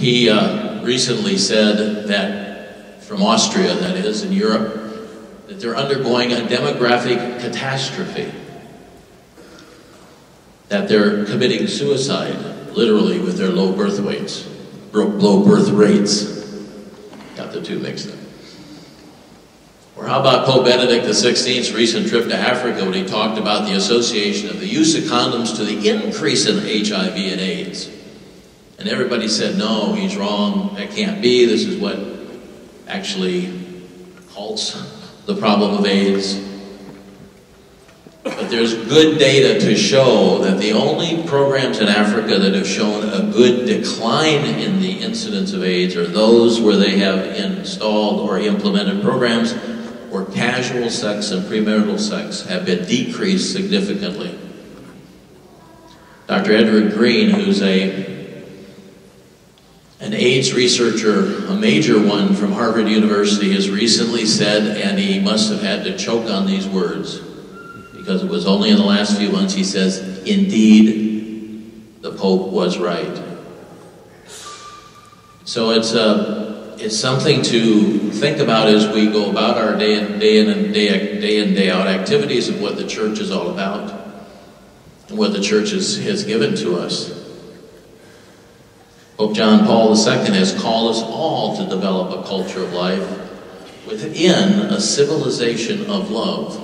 He recently said that, from Austria that is, in Europe, that they're undergoing a demographic catastrophe, that they're committing suicide, literally, with their low birth rates. Got the two mixed up. Or how about Pope Benedict XVI's recent trip to Africa, when he talked about the association of the use of condoms to the increase in HIV and AIDS. And everybody said, no, he's wrong, that can't be, this is what actually halts the problem of AIDS. But there's good data to show that the only programs in Africa that have shown a good decline in the incidence of AIDS are those where they have installed or implemented programs where casual sex and premarital sex have been decreased significantly. Dr. Edward Green, who's an AIDS researcher, a major one from Harvard University, has recently said, and he must have had to choke on these words, because it was only in the last few months, he says, indeed, the Pope was right. So it's something to think about as we go about our day in, day out activities of what the church is all about and what the church has given to us. Pope John Paul II has called us all to develop a culture of life within a civilization of love.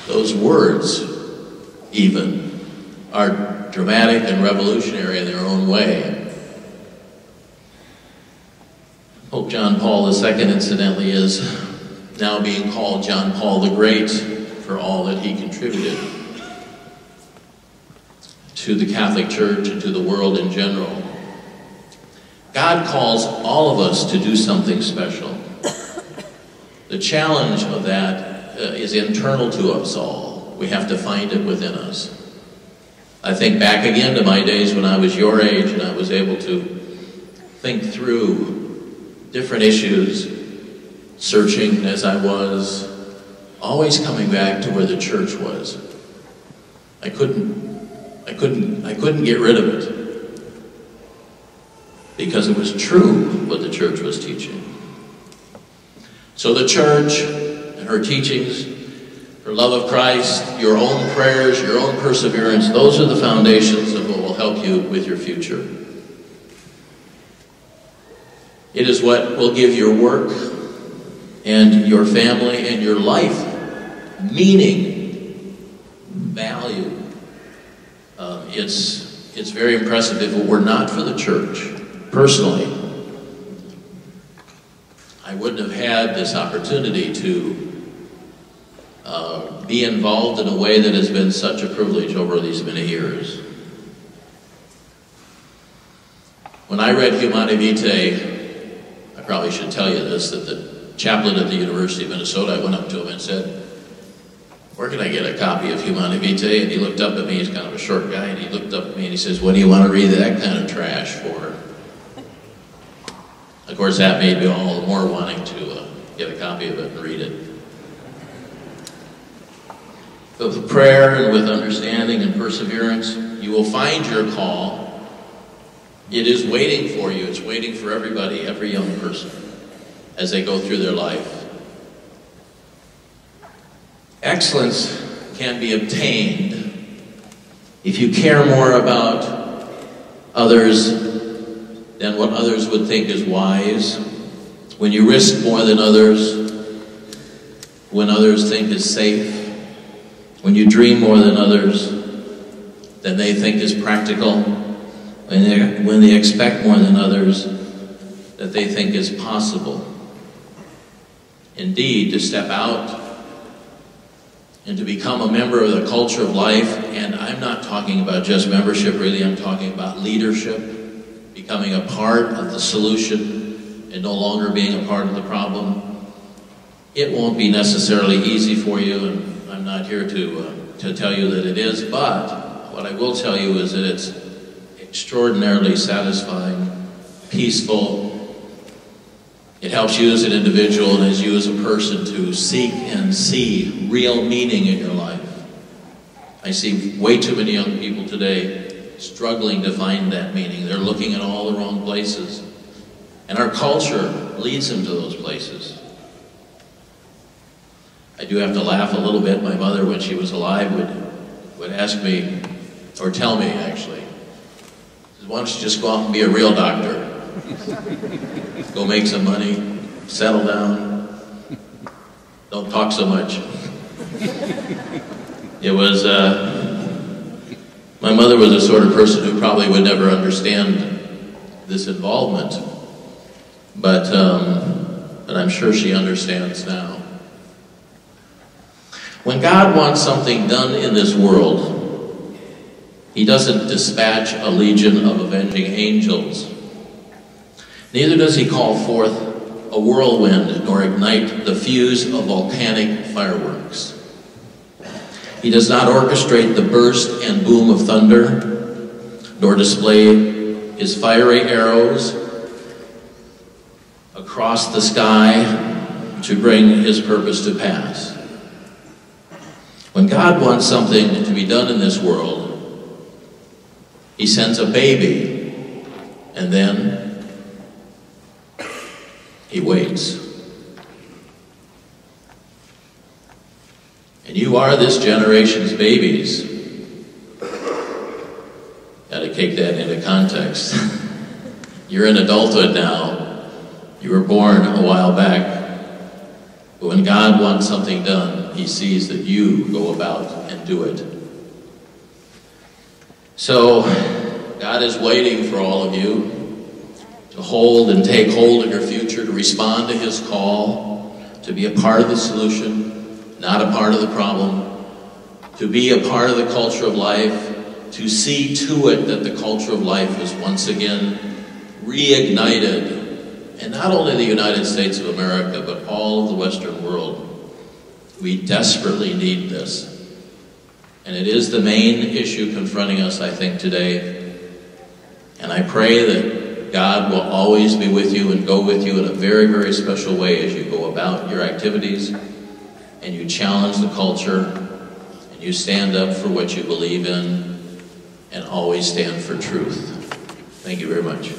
Those words, even, are dramatic and revolutionary in their own way. Pope John Paul II, incidentally, is now being called John Paul the Great for all that he contributed to the Catholic Church and to the world in general. God calls all of us to do something special. The challenge of that is internal to us all. We have to find it within us. I think back again to my days when I was your age and I was able to think through different issues, searching as I was, always coming back to where the church was. I couldn't get rid of it because it was true what the church was teaching. So the church and her teachings, her love of Christ, your own prayers, your own perseverance, those are the foundations of what will help you with your future. It is what will give your work and your family and your life meaning, value. It's very impressive. If it were not for the church, personally, I wouldn't have had this opportunity to be involved in a way that has been such a privilege over these many years. When I read Humanae Vitae, I probably should tell you this, that the chaplain at the University of Minnesota, I went up to him and said, where can I get a copy of Humanae Vitae? And he looked up at me, he's kind of a short guy, and he looked up at me and he says, what do you want to read that kind of trash for? Of course, that made me all the more wanting to get a copy of it and read it. But with prayer and with understanding and perseverance, you will find your call. It is waiting for you. It's waiting for everybody, every young person, as they go through their life. Excellence can be obtained if you care more about others than what others would think is wise, when you risk more than others, when others think is safe, when you dream more than others than they think is practical, when they expect more than others that they think is possible. Indeed, to step out and to become a member of the culture of life, and I'm not talking about just membership really, I'm talking about leadership, becoming a part of the solution and no longer being a part of the problem. It won't be necessarily easy for you, and I'm not here to tell you that it is, but what I will tell you is that it's extraordinarily satisfying, peaceful. It helps you as an individual and as you as a person to seek and see real meaning in your life. I see way too many young people today struggling to find that meaning. They're looking in all the wrong places. And our culture leads them to those places. I do have to laugh a little bit. My mother, when she was alive, would ask me, or tell me actually, why don't you just go out and be a real doctor? Go make some money, settle down, don't talk so much. It was, my mother was the sort of person who probably would never understand this involvement, but I'm sure she understands now. When God wants something done in this world, He doesn't dispatch a legion of avenging angels. Neither does He call forth a whirlwind nor ignite the fuse of volcanic fireworks. He does not orchestrate the burst and boom of thunder, nor display His fiery arrows across the sky to bring His purpose to pass. When God wants something to be done in this world, He sends a baby, and then He waits. And you are this generation's babies. Gotta take that into context. You're in adulthood now. You were born a while back. But when God wants something done, He sees that you go about and do it. So, God is waiting for all of you to hold and take hold of your future, to respond to His call, to be a part of the solution, not a part of the problem, to be a part of the culture of life, to see to it that the culture of life is once again reignited. And not only the United States of America, but all of the Western world. We desperately need this. And it is the main issue confronting us, I think, today. And I pray that God will always be with you and go with you in a very, very special way as you go about your activities and you challenge the culture and you stand up for what you believe in and always stand for truth. Thank you very much.